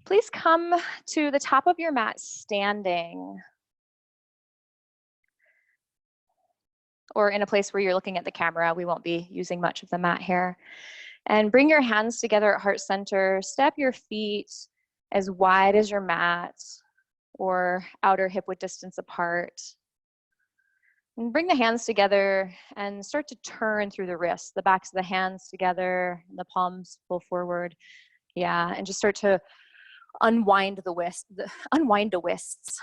Please come to the top of your mat standing, or in a place where you're looking at the camera. We won't be using much of the mat here. And bring your hands together at heart center. Step your feet as wide as your mat or outer hip width distance apart. And bring the hands together and start to turn through the wrists, the backs of the hands together, the palms pull forward. Yeah, and just start to unwind the wrists. Unwind the wrists.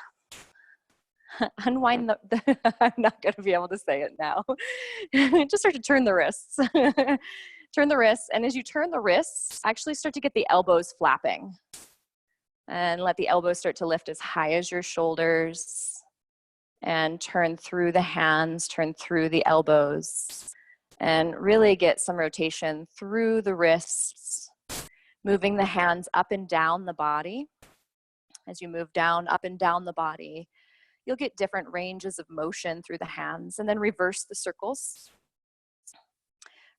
Unwind the I'm not going to be able to say it now. Just start to turn the wrists. Turn the wrists, and as you turn the wrists, actually start to get the elbows flapping. And let the elbows start to lift as high as your shoulders. And turn through the hands, turn through the elbows. And really get some rotation through the wrists. Moving the hands up and down the body. As you move down, up and down the body, you'll get different ranges of motion through the hands. And then reverse the circles.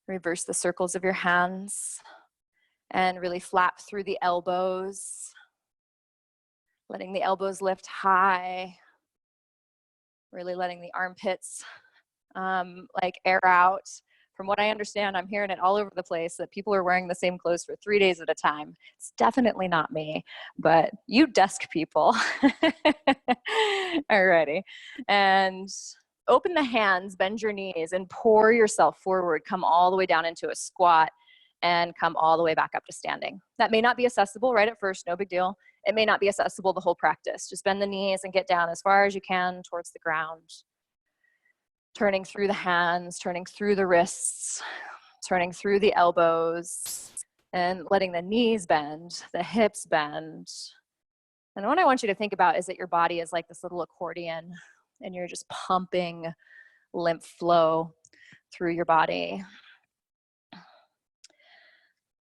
Reverse the circles of your hands. And really flap through the elbows. Letting the elbows lift high. Really letting the armpits like air out. From what I understand, I'm hearing it all over the place that people are wearing the same clothes for 3 days at a time. It's definitely not me, but you desk people. Alrighty. And open the hands, bend your knees, and pour yourself forward. Come all the way down into a squat and come all the way back up to standing. That may not be accessible right at first, no big deal. It may not be accessible the whole practice. Just bend the knees and get down as far as you can towards the ground. Turning through the hands, turning through the wrists, turning through the elbows, and letting the knees bend, the hips bend. And what I want you to think about is that your body is like this little accordion, and you're just pumping lymph flow through your body.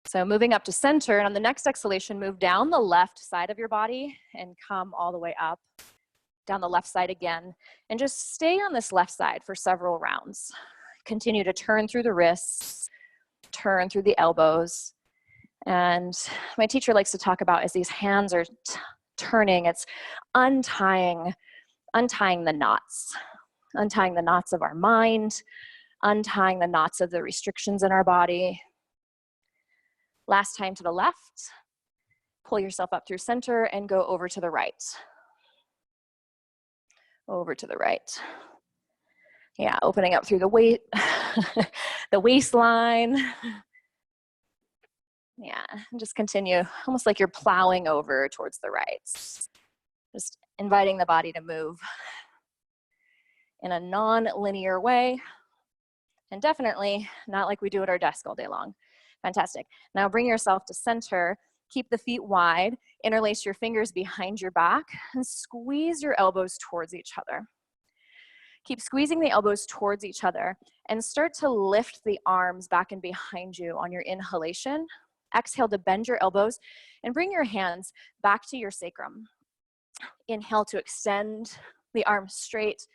So moving up to center, and on the next exhalation, move down the left side of your body and come all the way up. Down the left side again, and just stay on this left side for several rounds. Continue to turn through the wrists, turn through the elbows. And my teacher likes to talk about as these hands are turning, it's untying the knots of our mind, untying the knots of the restrictions in our body. Last time to the left, pull yourself up through center and go over to the right. Over to the right. Yeah, opening up through the weight, the waistline. Yeah, and just continue, almost like you're plowing over towards the right. Just inviting the body to move in a non-linear way, and definitely not like we do at our desk all day long. Fantastic. Now bring yourself to center. Keep the feet wide, interlace your fingers behind your back, and squeeze your elbows towards each other. Keep squeezing the elbows towards each other, and start to lift the arms back and behind you on your inhalation. Exhale to bend your elbows, and bring your hands back to your sacrum. Inhale to extend the arms straight,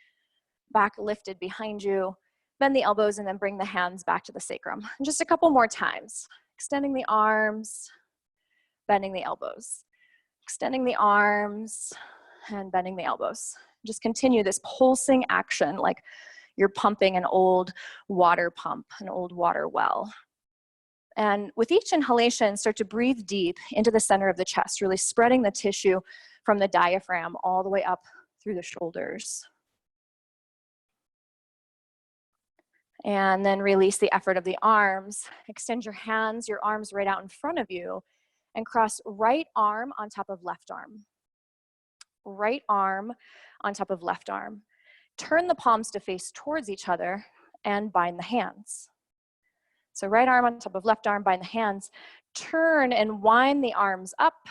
back lifted behind you. Bend the elbows, and then bring the hands back to the sacrum. And just a couple more times. Extending the arms, bending the elbows, extending the arms, and bending the elbows. Just continue this pulsing action like you're pumping an old water pump, an old water well. And with each inhalation, start to breathe deep into the center of the chest, really spreading the tissue from the diaphragm all the way up through the shoulders. And then release the effort of the arms. Extend your hands, your arms right out in front of you, and cross right arm on top of left arm. Right arm on top of left arm. Turn the palms to face towards each other and bind the hands. So right arm on top of left arm, bind the hands. Turn and wind the arms up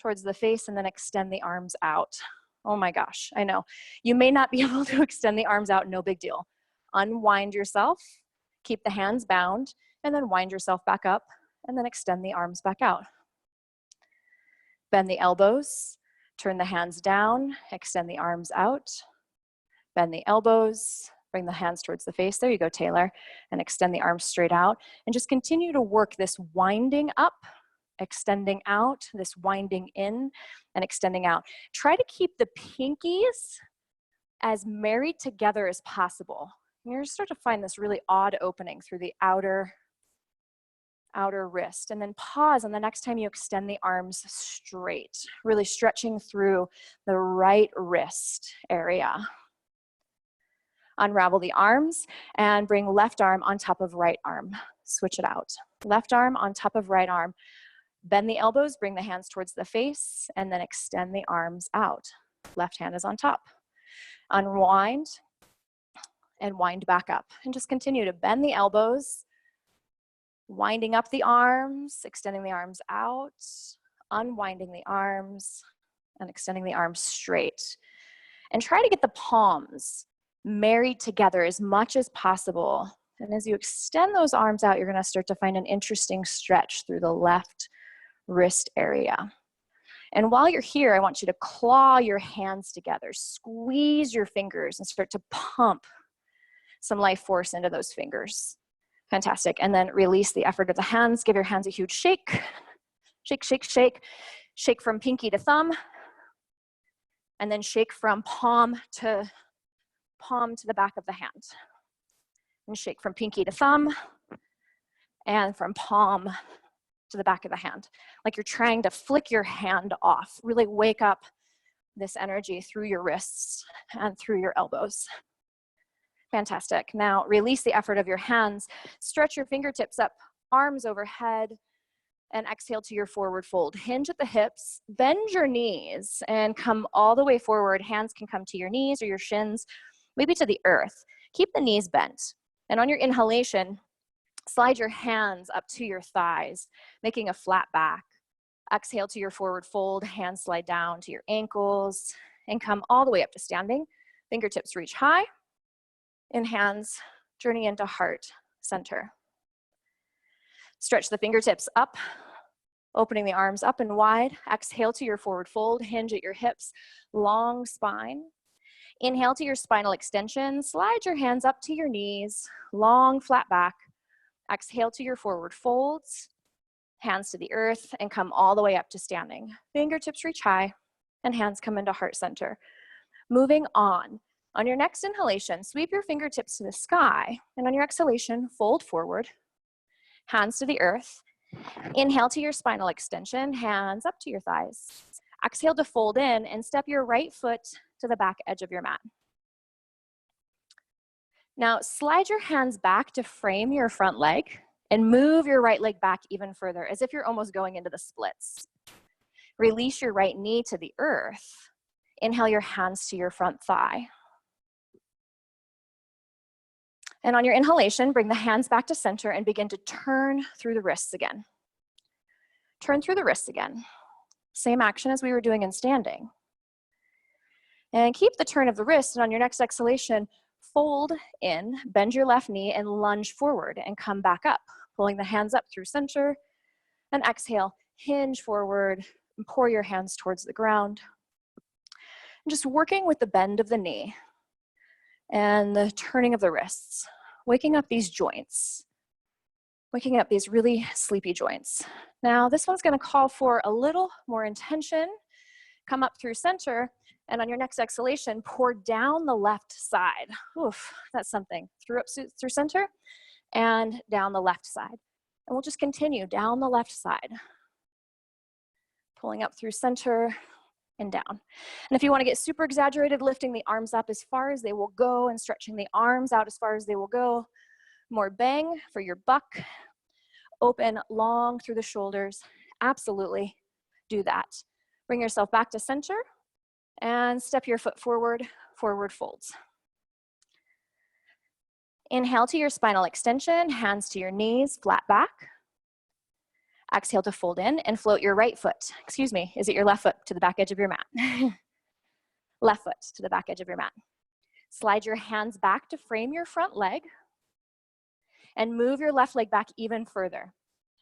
towards the face, and then extend the arms out. Oh my gosh, I know. You may not be able to extend the arms out, no big deal. Unwind yourself, keep the hands bound, and then wind yourself back up, and then extend the arms back out. Bend the elbows, turn the hands down, extend the arms out, bend the elbows, bring the hands towards the face. There you go, Taylor, and extend the arms straight out. And just continue to work this winding up extending out, this winding in and extending out. Try to keep the pinkies as married together as possible. You're going to start to find this really odd opening through the outer wrist, and then pause, and the next time you extend the arms straight, really stretching through the right wrist area. Unravel the arms and bring left arm on top of right arm. Switch it out. Left arm on top of right arm. Bend the elbows, bring the hands towards the face, and then extend the arms out. Left hand is on top. Unwind and wind back up, and just continue to bend the elbows, winding up the arms, extending the arms out, unwinding the arms, and extending the arms straight. And try to get the palms married together as much as possible. And as you extend those arms out, you're going to start to find an interesting stretch through the left wrist area. And while you're here, I want you to claw your hands together, squeeze your fingers, and start to pump some life force into those fingers. Fantastic. And then release the effort of the hands. Give your hands a huge shake. Shake, shake, shake. Shake from pinky to thumb. And then shake from palm to the back of the hand. And shake from pinky to thumb. And from palm to the back of the hand. Like you're trying to flick your hand off. Really wake up this energy through your wrists and through your elbows. Fantastic. Now release the effort of your hands. Stretch your fingertips up, arms overhead, and exhale to your forward fold. Hinge at the hips, bend your knees, and come all the way forward. Hands can come to your knees or your shins, maybe to the earth. Keep the knees bent. And on your inhalation, slide your hands up to your thighs, making a flat back. Exhale to your forward fold, hands slide down to your ankles, and come all the way up to standing. Fingertips reach high. And hands journey into heart center. Stretch the fingertips up, opening the arms up and wide. Exhale to your forward fold, hinge at your hips, long spine. Inhale to your spinal extension, slide your hands up to your knees, long flat back. Exhale to your forward folds, hands to the earth, and come all the way up to standing. Fingertips reach high, and hands come into heart center. Moving on. On your next inhalation, sweep your fingertips to the sky, and on your exhalation, fold forward, hands to the earth. Inhale to your spinal extension, hands up to your thighs. Exhale to fold in and step your right foot to the back edge of your mat. Now slide your hands back to frame your front leg and move your right leg back even further, as if you're almost going into the splits. Release your right knee to the earth. Inhale your hands to your front thigh. And on your inhalation, bring the hands back to center and begin to turn through the wrists again. Turn through the wrists again. Same action as we were doing in standing. And keep the turn of the wrist, and on your next exhalation, fold in, bend your left knee, and lunge forward and come back up, pulling the hands up through center. And exhale, hinge forward, and pour your hands towards the ground. And just working with the bend of the knee and the turning of the wrists, waking up these joints, waking up these really sleepy joints. Now, this one's going to call for a little more intention. Come up through center, and on your next exhalation, pour down the left side. Oof, that's something. Through center and down the left side. And we'll just continue down the left side. Pulling up through center and down. And if you want to get super exaggerated, lifting the arms up as far as they will go and stretching the arms out as far as they will go. More bang for your buck. Open long through the shoulders. Absolutely do that. Bring yourself back to center and step your foot forward, forward folds. Inhale to your spinal extension, hands to your knees, flat back. Exhale to fold in and float your right foot. Excuse me, is it your left foot to the back edge of your mat? Left foot to the back edge of your mat. Slide your hands back to frame your front leg and move your left leg back even further,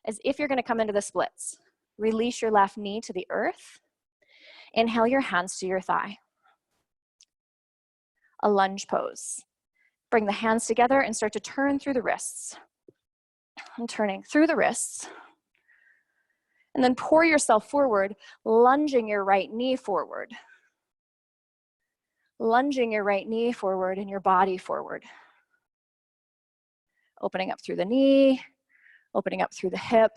as if you're going to come into the splits. Release your left knee to the earth. Inhale your hands to your thigh. A lunge pose. Bring the hands together and start to turn through the wrists. I'm turning through the wrists And then pour yourself forward, lunging your right knee forward. Lunging your right knee forward and your body forward. Opening up through the knee, opening up through the hip,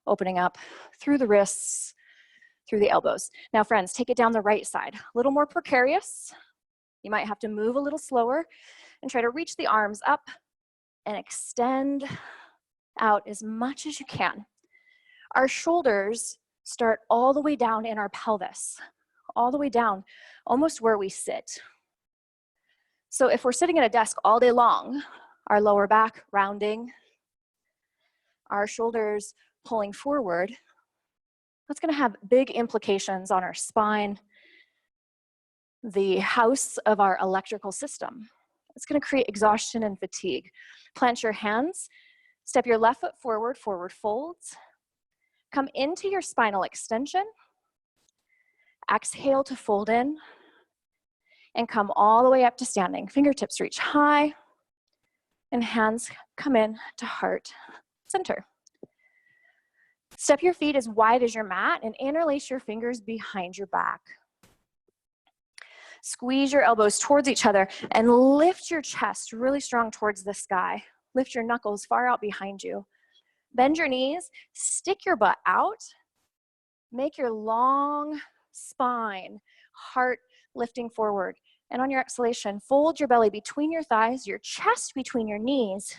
opening up through the wrists, through the elbows. Now friends, take it down the right side. A little more precarious. You might have to move a little slower and try to reach the arms up and extend out as much as you can. Our shoulders start all the way down in our pelvis, all the way down, almost where we sit. So if we're sitting at a desk all day long, our lower back rounding, our shoulders pulling forward, that's gonna have big implications on our spine, the house of our electrical system. It's gonna create exhaustion and fatigue. Plant your hands, step your left foot forward, forward folds. Come into your spinal extension. Exhale to fold in and come all the way up to standing. Fingertips reach high and hands come in to heart center. Step your feet as wide as your mat and interlace your fingers behind your back. Squeeze your elbows towards each other and lift your chest really strong towards the sky. Lift your knuckles far out behind you. Bend your knees, stick your butt out, make your long spine, heart lifting forward. And on your exhalation, fold your belly between your thighs, your chest between your knees,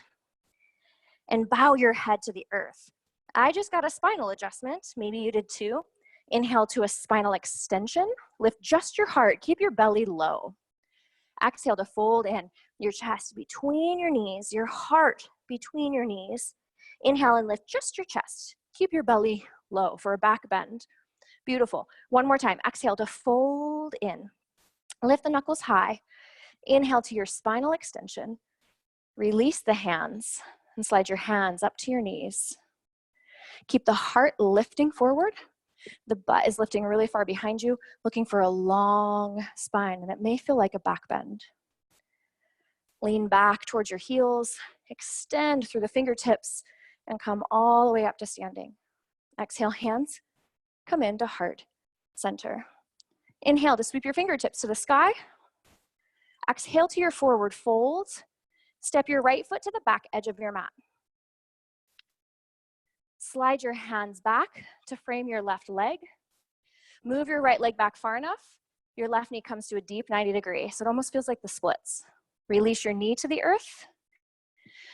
and bow your head to the earth. I just got a spinal adjustment, maybe you did too. Inhale to a spinal extension, lift just your heart, keep your belly low. Exhale to fold in, your chest between your knees, your heart between your knees. Inhale and lift just your chest. Keep your belly low for a back bend. Beautiful. One more time. Exhale to fold in. Lift the knuckles high. Inhale to your spinal extension. Release the hands and slide your hands up to your knees. Keep the heart lifting forward. The butt is lifting really far behind you, looking for a long spine, and it may feel like a back bend. Lean back towards your heels, extend through the fingertips, and come all the way up to standing. Exhale, hands come into heart center. Inhale to sweep your fingertips to the sky. Exhale to your forward fold. Step your right foot to the back edge of your mat. Slide your hands back to frame your left leg. Move your right leg back far enough. Your left knee comes to a deep 90 degree, so it almost feels like the splits. Release your knee to the earth.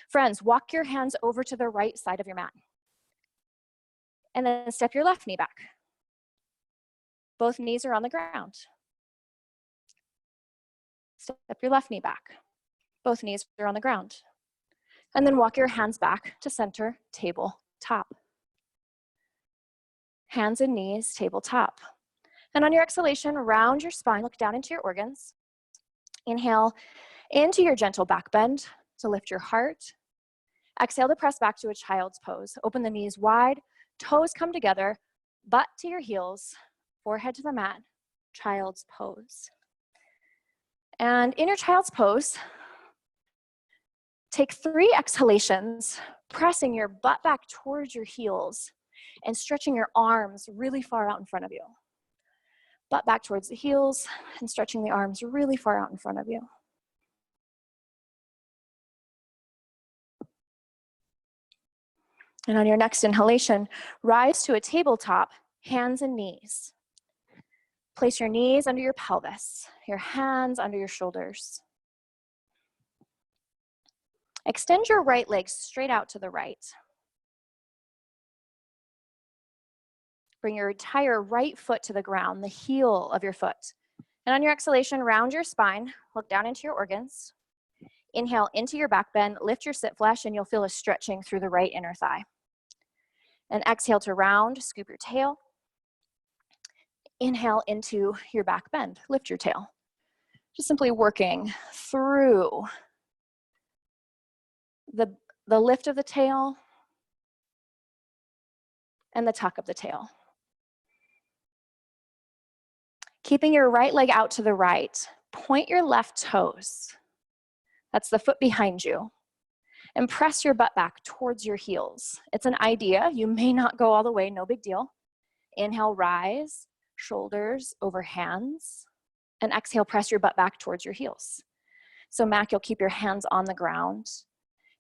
Friends, walk your hands over to the right side of your mat. And then step your left knee back. Both knees are on the ground. Step your left knee back. Both knees are on the ground. And then walk your hands back to center, table, top. Hands and knees, tabletop. And on your exhalation, round your spine, look down into your organs. Inhale into your gentle back bend to lift your heart. Exhale to press back to a child's pose. Open the knees wide, toes come together, butt to your heels, forehead to the mat, child's pose. And in your child's pose, take 3 exhalations, pressing your butt back towards your heels and stretching your arms really far out in front of you. Butt back towards the heels and stretching the arms really far out in front of you. And on your next inhalation, rise to a tabletop, hands and knees. Place your knees under your pelvis, your hands under your shoulders. Extend your right leg straight out to the right. Bring your entire right foot to the ground, the heel of your foot. And on your exhalation, round your spine, look down into your organs. Inhale into your back bend, lift your sit flesh, and you'll feel a stretching through the right inner thigh. And exhale to round, scoop your tail. Inhale into your back bend, lift your tail. Just simply working through the lift of the tail and the tuck of the tail. Keeping your right leg out to the right, point your left toes. That's the foot behind you. And press your butt back towards your heels. It's an idea. You may not go all the way, no big deal. Inhale, rise, shoulders over hands. And exhale, press your butt back towards your heels. So Mac, you'll keep your hands on the ground.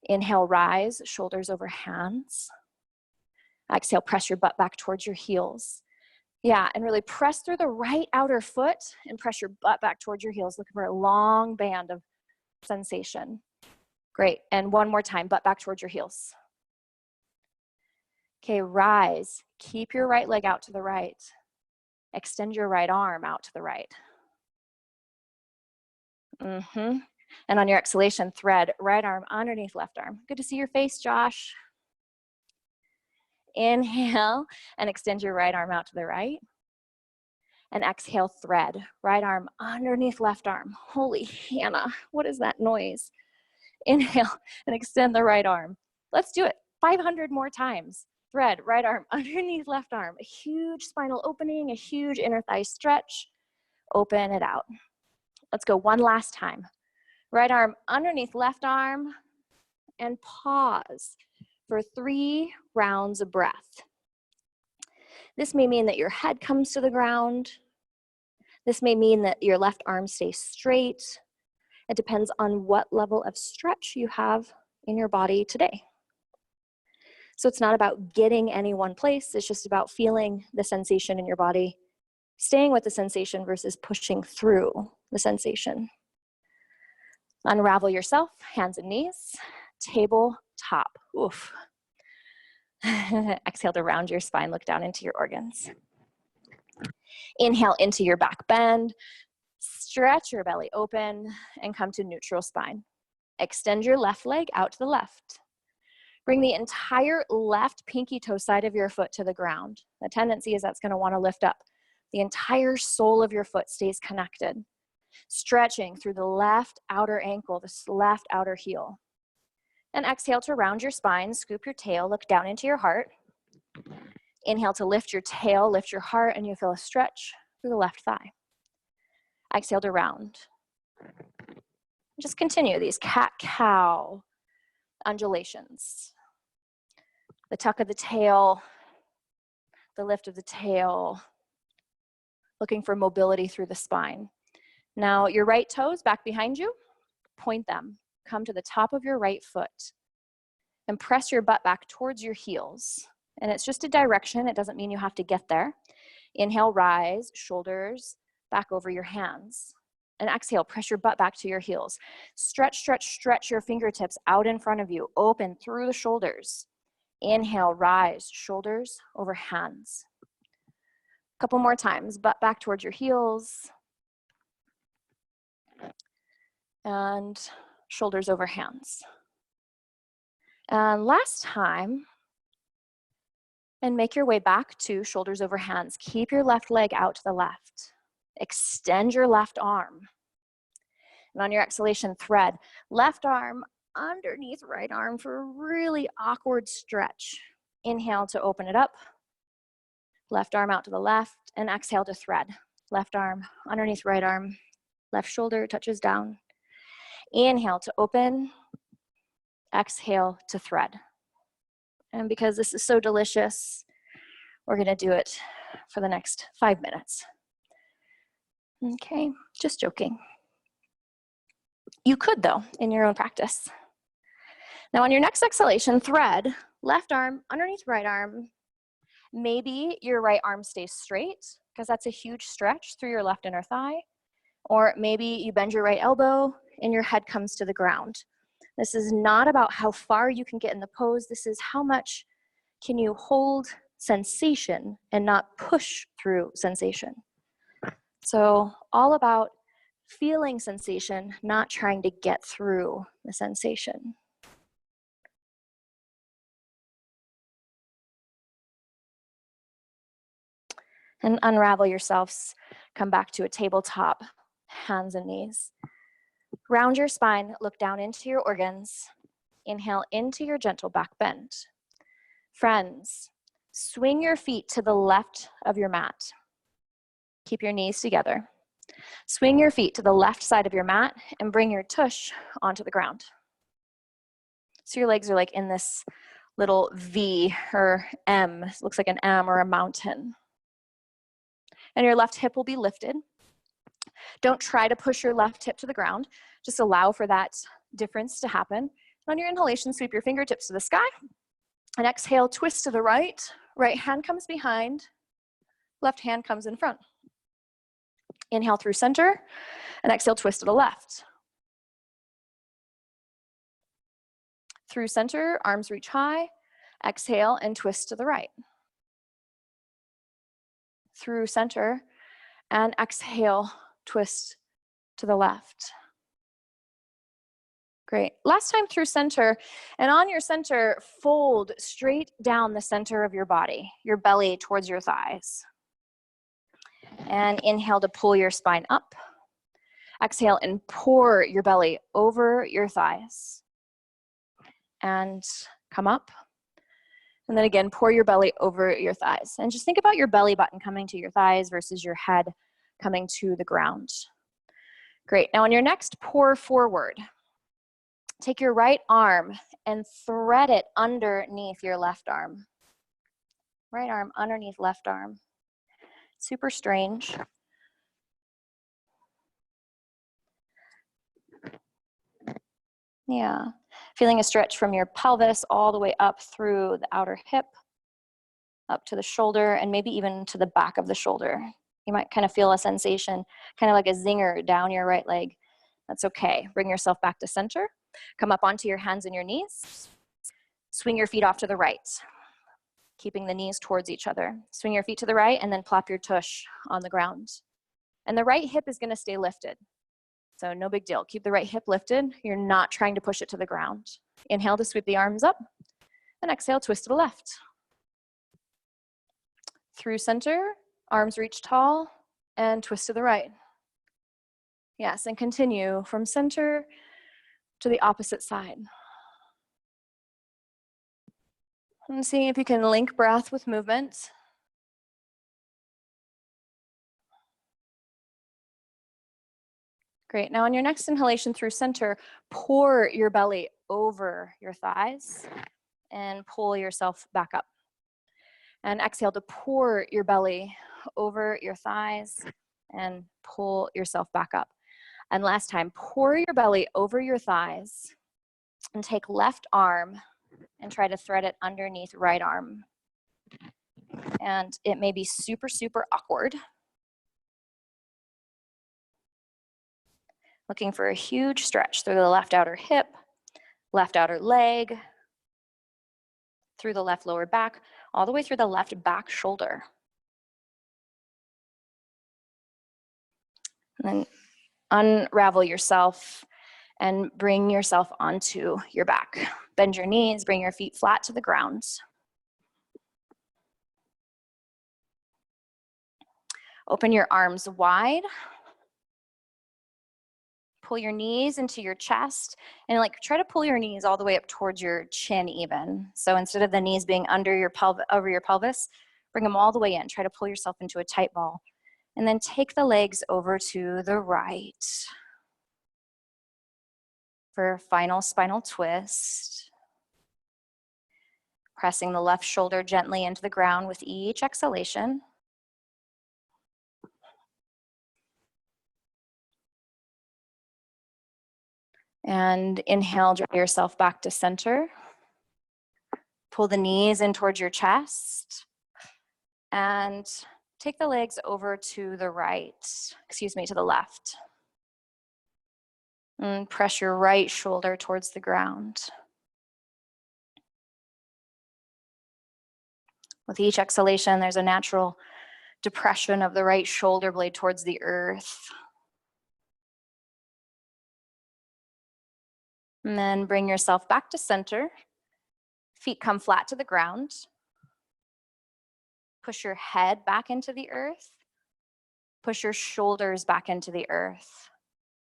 Inhale, rise, shoulders over hands. Exhale, press your butt back towards your heels. Yeah, and really press through the right outer foot and press your butt back towards your heels, looking for a long band of sensation. Great, and one more time, butt back towards your heels. Okay, rise. Keep your right leg out to the right. Extend your right arm out to the right. And on your exhalation, thread right arm underneath left arm. Good to see your face, Josh. Inhale and extend your right arm out to the right. And exhale, thread right arm underneath left arm. Holy Hannah, what is that noise? Inhale and extend the right arm. Let's do it 500 more times. Thread right arm underneath left arm. A huge spinal opening, a huge inner thigh stretch. Open it out. Let's go one last time. Right arm underneath left arm and pause for 3 rounds of breath. This may mean that your head comes to the ground. This may mean that your left arm stays straight. It depends on what level of stretch you have in your body today. So it's not about getting any one place, it's just about feeling the sensation in your body, staying with the sensation versus pushing through the sensation. Unravel yourself, hands and knees, tabletop. Oof. Exhale to round your spine, look down into your organs. Inhale into your back bend, stretch your belly open and come to neutral spine. Extend your left leg out to the left. Bring the entire left pinky toe side of your foot to the ground. The tendency is that's going to want to lift up. The entire sole of your foot stays connected. Stretching through the left outer ankle, this left outer heel. And exhale to round your spine, scoop your tail, look down into your heart. Inhale to lift your tail, lift your heart, and you feel a stretch through the left thigh. Exhale to round. Just continue these cat-cow undulations. The tuck of the tail, the lift of the tail, looking for mobility through the spine. Now your right toes back behind you, point them. Come to the top of your right foot and press your butt back towards your heels. And it's just a direction, it doesn't mean you have to get there. Inhale, rise, shoulders back over your hands. And exhale, press your butt back to your heels. Stretch, stretch, stretch your fingertips out in front of you, open through the shoulders. Inhale, rise, shoulders over hands. A couple more times, butt back towards your heels. And shoulders over hands. And last time, and make your way back to shoulders over hands. Keep your left leg out to the left. Extend your left arm. And on your exhalation, thread left arm underneath right arm for a really awkward stretch. Inhale to open it up. Left arm out to the left, and exhale to thread. Left arm underneath right arm. Left shoulder touches down. Inhale to open. Exhale to thread. And because this is so delicious, we're gonna do it for the next 5 minutes. Okay, just joking. You could though, in your own practice. Now on your next exhalation, thread, left arm underneath right arm. Maybe your right arm stays straight, because that's a huge stretch through your left inner thigh. Or maybe you bend your right elbow and your head comes to the ground. This is not about how far you can get in the pose. This is how much can you hold sensation and not push through sensation. So all about feeling sensation, not trying to get through the sensation. And unravel yourselves. Come back to a tabletop, hands and knees. Round your spine, look down into your organs. Inhale into your gentle back bend. Friends, swing your feet to the left of your mat. Keep your knees together. Swing your feet to the left side of your mat and bring your tush onto the ground. So your legs are like in this little V or M. It looks like an M or a mountain. And your left hip will be lifted. Don't try to push your left hip to the ground. Just allow for that difference to happen. And on your inhalation, sweep your fingertips to the sky. And exhale, twist to the right. Right hand comes behind. Left hand comes in front. Inhale through center. And exhale, twist to the left. Through center, arms reach high. Exhale and twist to the right. Through center and exhale, twist to the left. Great. Last time through center, and on your center, fold straight down the center of your body, your belly towards your thighs. And inhale to pull your spine up. Exhale and pour your belly over your thighs. And come up. And then again, pour your belly over your thighs. And just think about your belly button coming to your thighs versus your head coming to the ground. Great. Now on your next pour forward, take your right arm and thread it underneath your left arm. Right arm underneath left arm. Super strange. Yeah. Feeling a stretch from your pelvis all the way up through the outer hip, up to the shoulder, and maybe even to the back of the shoulder. You might kind of feel a sensation, kind of like a zinger down your right leg. That's okay. Bring yourself back to center. Come up onto your hands and your knees. Swing your feet off to the right, keeping the knees towards each other. Swing your feet to the right and then plop your tush on the ground. And the right hip is going to stay lifted. So no big deal. Keep the right hip lifted. You're not trying to push it to the ground. Inhale to sweep the arms up. And exhale, twist to the left. Through center, arms reach tall, and twist to the right. Yes, and continue from center to the opposite side. And see if you can link breath with movement. Great. Now on your next inhalation through center, pour your belly over your thighs and pull yourself back up. And exhale to pour your belly over your thighs and pull yourself back up. And last time, pour your belly over your thighs and take left arm and try to thread it underneath right arm. And it may be super, super awkward. Looking for a huge stretch through the left outer hip, left outer leg, through the left lower back, all the way through the left back shoulder. And then unravel yourself and bring yourself onto your back. Bend your knees, bring your feet flat to the ground. Open your arms wide. Pull your knees into your chest and try to pull your knees all the way up towards your chin even. So instead of the knees being under your over your pelvis, bring them all the way in. Try to pull yourself into a tight ball. And then take the legs over to the right for a final spinal twist. Pressing the left shoulder gently into the ground with each exhalation. And inhale, draw yourself back to center. Pull the knees in towards your chest. And take the legs over to the right, to the left. And press your right shoulder towards the ground. With each exhalation, there's a natural depression of the right shoulder blade towards the earth. And then bring yourself back to center. Feet come flat to the ground. Push your head back into the earth. Push your shoulders back into the earth.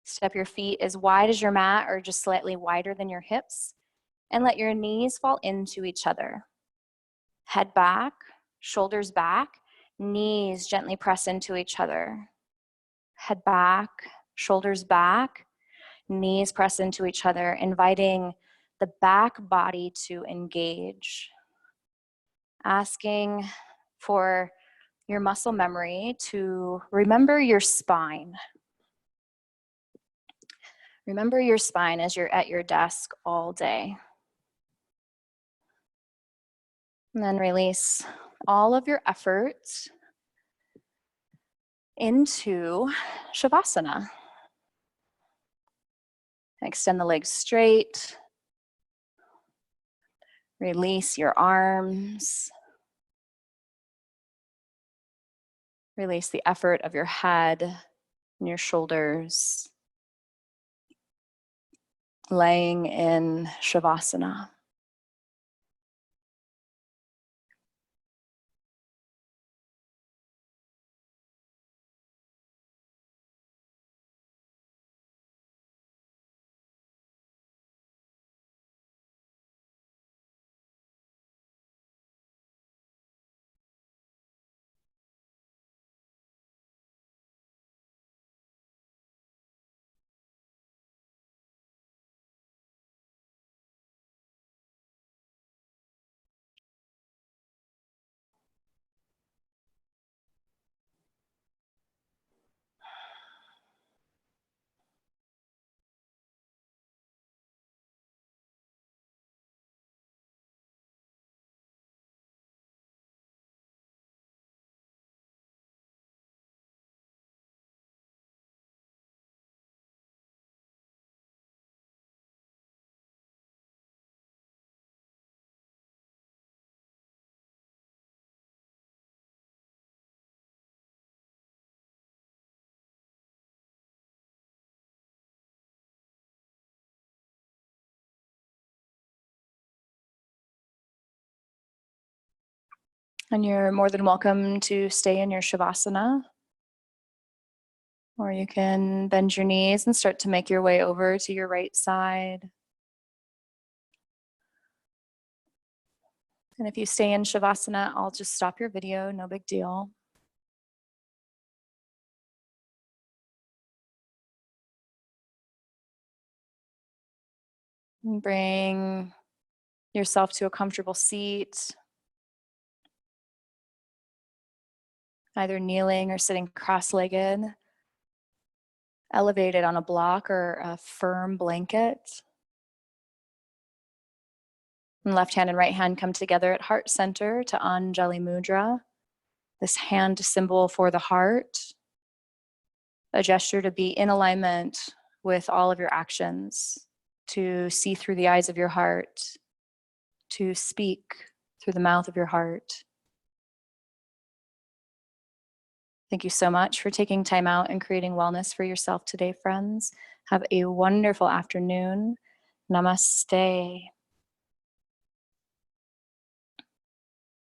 Step your feet as wide as your mat or just slightly wider than your hips. And let your knees fall into each other. Head back, shoulders back, knees gently press into each other. Head back, shoulders back, knees press into each other, inviting the back body to engage, asking for your muscle memory to remember your spine. Remember your spine as you're at your desk all day. And then release all of your effort into Shavasana. Extend the legs straight. Release your arms. Release the effort of your head and your shoulders. Laying in Shavasana. And you're more than welcome to stay in your Shavasana. Or you can bend your knees and start to make your way over to your right side. And if you stay in Shavasana, I'll just stop your video, no big deal. And bring yourself to a comfortable seat, either kneeling or sitting cross-legged, elevated on a block or a firm blanket. And left hand and right hand come together at heart center to Anjali Mudra, this hand symbol for the heart, a gesture to be in alignment with all of your actions, to see through the eyes of your heart, to speak through the mouth of your heart. Thank you so much for taking time out and creating wellness for yourself today, friends. Have a wonderful afternoon. Namaste.